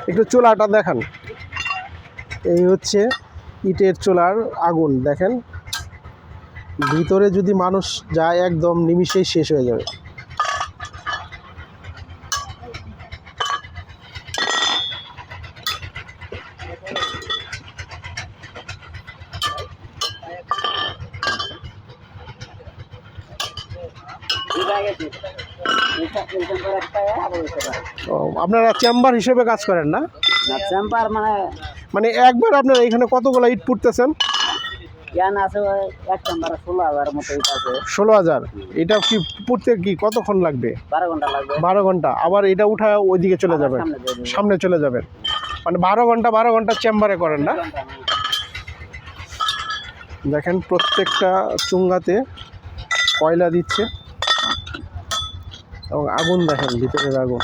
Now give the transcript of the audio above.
একটু চুলাটা দেখান। এই হচ্ছে ইটের চুলার আগুন দেখেন, ভিতরে যদি মানুষ যায় একদম নিমিষেই শেষ হয়ে যাবে। আপনারা চেম্বার হিসেবে কাজ করেন না? চেম্বার মানে একবার আপনারা এখানে কতগুলো ইট পুড়তেছেন? 16,000। এটা কি পুড়তে কি কতক্ষণ লাগবে? 12 ঘন্টা লাগবে। 12 ঘন্টা। আবার এটা উঠা ওইদিকে চলে যাবেন, সামনে চলে যাবেন, মানে 12 ঘন্টা চেম্বারে করেন না? দেখেন প্রত্যেকটা চুঙ্গাতে কয়লা দিচ্ছে এবং আগুন দেখেন ভিতরের আগুন।